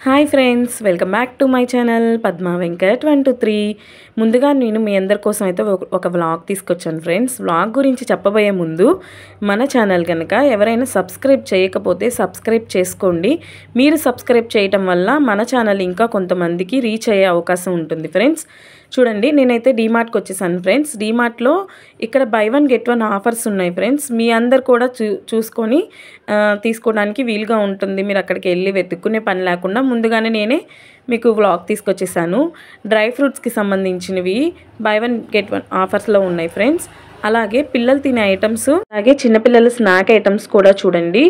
Hi friends, welcome back to my channel Padma Venkat 123. ముందుగా నేను మీ అందరి కోసం అయితే ఒక వ్లాగ్ తీసుకొచ్చాను ఫ్రెండ్స్. వ్లాగ్ గురించి చెప్పబోయే ముందు మన ఛానల్ కనుక ఎవరైనా సబ్స్క్రైబ్ చేయకపోతే సబ్స్క్రైబ్ చేసుకోండి. మీరు సబ్స్క్రైబ్ చేయటం వల్ల మన ఛానల్ ఇంకా కొంతమందికి రీచ్ అయ్యే అవకాశం ఉంటుంది ఫ్రెండ్స్. చూడండి, నేనైతే డీమార్ట్కి వచ్చేసాను ఫ్రెండ్స్. డీమార్ట్లో ఇక్కడ by one get one offers ఉన్నాయి ఫ్రెండ్స్. మీ అందరు కూడా చూసుకొని తీసుకోవడానికి వీలుగా ఉంటుంది. మీరు అక్కడికి వెళ్ళి వెతుక్కునే పని లేకుండా ముందుగానే నేనే మీకు వ్లాగ్ తీసుకొచ్చేసాను. డ్రై ఫ్రూట్స్కి సంబంధించినవి బై వన్ గెట్ వన్ ఆఫర్స్లో ఉన్నాయి ఫ్రెండ్స్. అలాగే పిల్లలు తినే ఐటమ్స్, అలాగే చిన్నపిల్లల స్నాక్ ఐటమ్స్ కూడా చూడండి.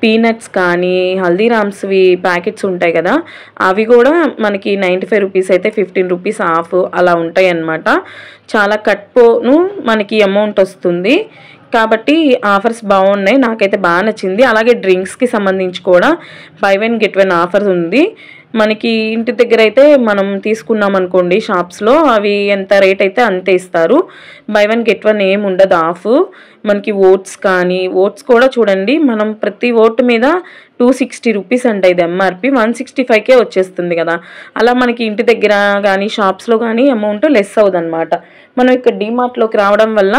పీనట్స్ కానీ హల్దీరామ్స్వి ప్యాకెట్స్ ఉంటాయి కదా, అవి కూడా మనకి 95 రూపీస్ అయితే 15 రూపీస్ ఆఫ్ అలా ఉంటాయి అన్నమాట. చాలా కట్పోను మనకి అమౌంట్ వస్తుంది కాబట్టి ఆఫర్స్ బాగున్నాయి, నాకైతే బాగా నచ్చింది. అలాగే డ్రింక్స్కి సంబంధించి కూడా by one get one offer ఉంది. మనకి ఇంటి దగ్గర అయితే మనం తీసుకున్నాం అనుకోండి షాప్స్లో, అవి ఎంత రేట్ అయితే అంతే ఇస్తారు. బై వన్ గెట్ వన్ ఏమి ఉండదు ఆఫ్. మనకి ఓట్స్ కానీ, ఓట్స్ కూడా చూడండి, మనం ప్రతి ఓట్ మీద 260 రూపీస్ అంట. ఇది ఎంఆర్పి 165కే వచ్చేస్తుంది కదా. అలా మనకి ఇంటి దగ్గర కానీ షాప్స్లో కానీ అమౌంట్ లెస్ అవుతుంది అనమాట. మనం ఇక్కడ డీమార్ట్లోకి రావడం వల్ల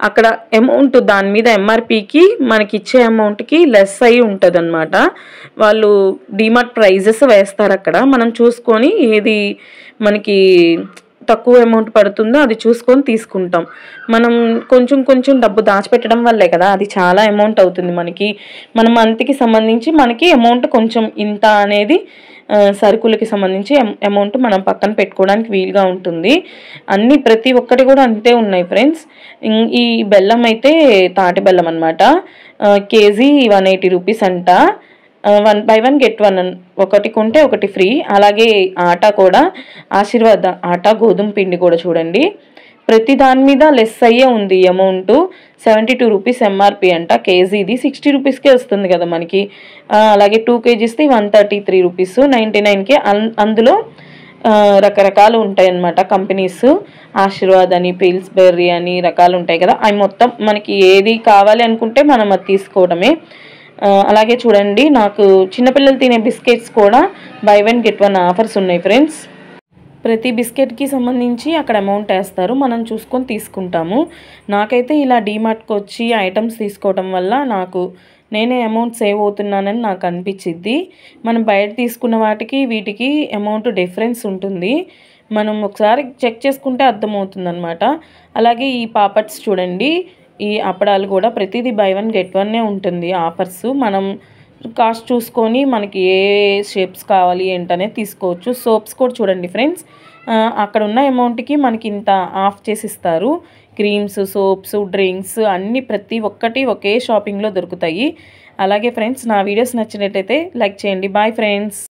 అక్కడ అమౌంట్ దాని మీద ఎంఆర్పికి మనకి ఇచ్చే అమౌంట్కి లెస్ అయి ఉంటుంది అనమాట. వాళ్ళు డీమార్ట్ ప్రైజెస్ వేస్తారు అక్కడ. మనం చూసుకొని ఏది మనకి తక్కువ అమౌంట్ పడుతుందో అది చూసుకొని తీసుకుంటాం. మనం కొంచెం కొంచెం డబ్బు దాచిపెట్టడం వల్లే కదా అది చాలా అమౌంట్ అవుతుంది మనకి. మన మంత్కి సంబంధించి మనకి అమౌంట్ కొంచెం ఇంత అనేది సరుకులకి సంబంధించి అమౌంట్ మనం పక్కన పెట్టుకోవడానికి వీలుగా ఉంటుంది. అన్నీ ప్రతి ఒక్కటి కూడా అంతే ఉన్నాయి ఫ్రెండ్స్. ఈ బెల్లం అయితే తాటి బెల్లం అనమాట. కేజీ 180 రూపీస్ అంట. బై వన్ గెట్ వన్, ఒకటి కొంటే ఒకటి ఫ్రీ. అలాగే ఆటా కూడా, ఆశీర్వాద ఆటా గోధుమ పిండి కూడా చూడండి, ప్రతి దాని మీద లెస్ అయ్యే ఉంది అమౌంట్. 72 రూపీస్ ఎంఆర్పి అంట. కేజీది 60 రూపీస్కే వస్తుంది కదా మనకి. అలాగే 2 కేజీస్ది 133 రూపీస్ 99కే. అందులో రకరకాలు ఉంటాయి అన్నమాట కంపెనీస్. ఆశీర్వాద్ అని, పిల్స్బెర్రీ అని రకాలు ఉంటాయి కదా, అవి మొత్తం మనకి ఏది కావాలి అనుకుంటే మనం అది తీసుకోవడమే. అలాగే చూడండి, నాకు చిన్నపిల్లలు తినే బిస్కెట్స్ కూడా by one get one offers ఉన్నాయి ఫ్రెండ్స్. ప్రతి బిస్కెట్కి సంబంధించి అక్కడ అమౌంట్ వేస్తారు, మనం చూసుకొని తీసుకుంటాము. నాకైతే ఇలా డీమార్ట్కి వచ్చి ఐటమ్స్ తీసుకోవడం వల్ల నేనే అమౌంట్ సేవ్ అవుతున్నానని నాకు అనిపించింది. మనం బయట తీసుకున్న వాటికి వీటికి అమౌంట్ డిఫరెన్స్ ఉంటుంది. మనం ఒకసారి చెక్ చేసుకుంటే అర్థమవుతుంది అనమాట. అలాగే ఈ పాపడ్స్ చూడండి, ఈ అప్పడాలు కూడా ప్రతిదీ బై వన్ గెట్ వన్నే ఉంటుంది ఆఫర్స్. మనం కాస్ట్ చూసుకొని మనకి ఏ షేప్స్ కావాలి ఏంటనే తీసుకోవచ్చు. సోప్స్ కూడా చూడండి ఫ్రెండ్స్, అక్కడ ఉన్న అమౌంట్కి మనకి ఇంత ఆఫ్ చేసి ఇస్తారు. క్రీమ్స్, సోప్స్, డ్రింక్స్ అన్నీ ప్రతి ఒక్కటి ఒకే షాపింగ్లో దొరుకుతాయి. అలాగే ఫ్రెండ్స్, నా వీడియోస్ నచ్చినట్టయితే లైక్ చేయండి. Bye friends.